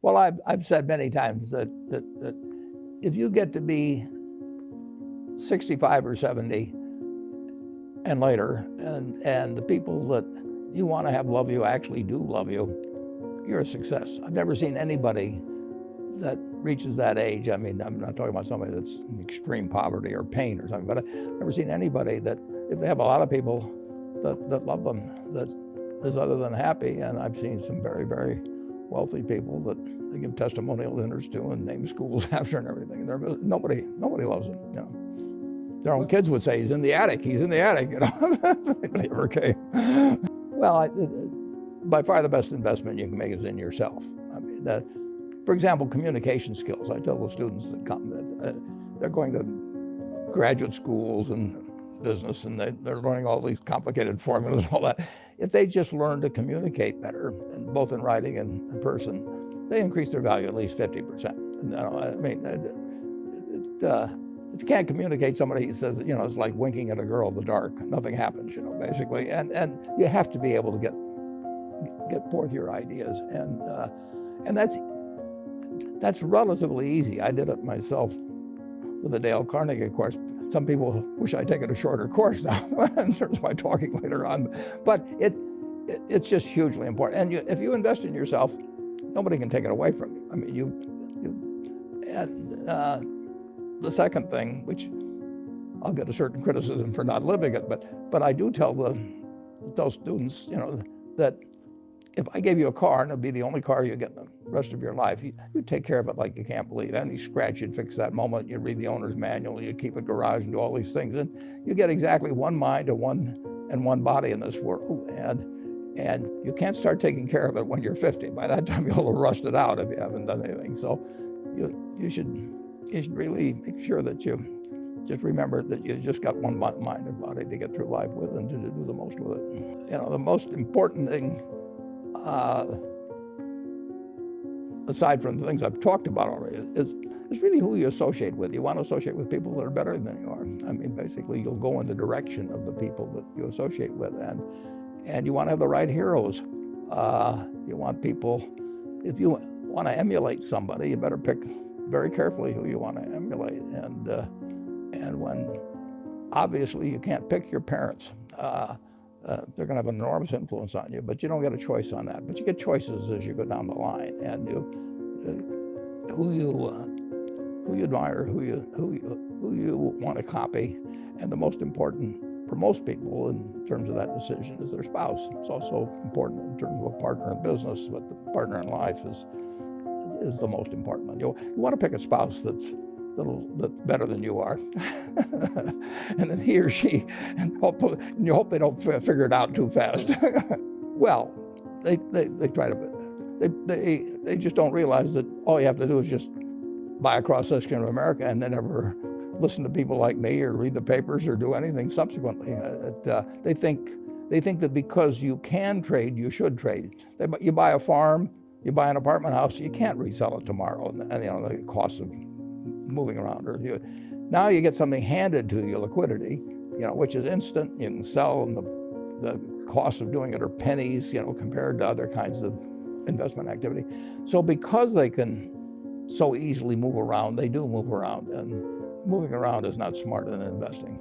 Well, I've said many times that if you get to be 65 or 70 and later, and the people that you want to have love you actually do love you, you're a success. I've never seen anybody that reaches that age. I mean, I'm not talking about somebody that's in extreme poverty or pain or something, but I've never seen anybody that, if they have a lot of people that love them, that is other than happy. And I've seen some very, very wealthy people that they give testimonial dinners to and name schools after and everything. And nobody loves them, you know. Their own kids would say, he's in the attic, you know. They never came. Well, by far the best investment you can make is in yourself. I mean, for example, communication skills. I tell the students that come that they're going to graduate schools and business, and they're learning all these complicated formulas and all that. If they just learn to communicate better, and both in writing and in person, they increase their value at least 50%. And, I mean, if you can't communicate, somebody says, you know, it's like winking at a girl in the dark. Nothing happens, you know, basically. And you have to be able to get forth your ideas, and that's relatively easy. I did it myself with the Dale Carnegie course. Some people wish I'd taken a shorter course now in terms of my talking later on, but it's just hugely important. And if you invest in yourself, nobody can take it away from you. I mean, and the second thing, which I'll get a certain criticism for not living it, but I do tell those students, you know, that if I gave you a car and it'd be the only car you get in the rest of your life, you take care of it like you can't believe. Any scratch, you'd fix that moment. You'd read the owner's manual. You'd keep it garage and do all these things. And you get exactly one mind and one body in this world. And you can't start taking care of it when you're 50. By that time, you'll have rusted out if you haven't done anything. So you should really make sure that you just remember that you just got one mind and body to get through life with and to do the most with it. You know, the most important thing, aside from the things I've talked about already, is really who you associate with. You want to associate with people that are better than you are. I mean, basically, you'll go in the direction of the people that you associate with, and you want to have the right heroes. You want people, if you want to emulate somebody, you better pick very carefully who you want to emulate. And when, obviously, you can't pick your parents. They're going to have an enormous influence on you, but you don't get a choice on that. But you get choices as you go down the line, and who you admire, who you want to copy, and the most important for most people in terms of that decision is their spouse. It's also important in terms of a partner in business, but the partner in life is the most important one. You want to pick a spouse that's better than you are, and then he or she, and you hope they don't figure it out too fast. Well, they try to, they just don't realize that all you have to do is just buy a cross-section of America and then never listen to people like me or read the papers or do anything subsequently. They think that because you can trade, you should trade. You buy a farm, you buy an apartment house, you can't resell it tomorrow, and you know the cost of moving around. Now you get something handed to you, liquidity, you know, which is instant. You can sell, and the cost of doing it are pennies, you know, compared to other kinds of investment activity. So because they can so easily move around, they do move around, and moving around is not smarter than investing.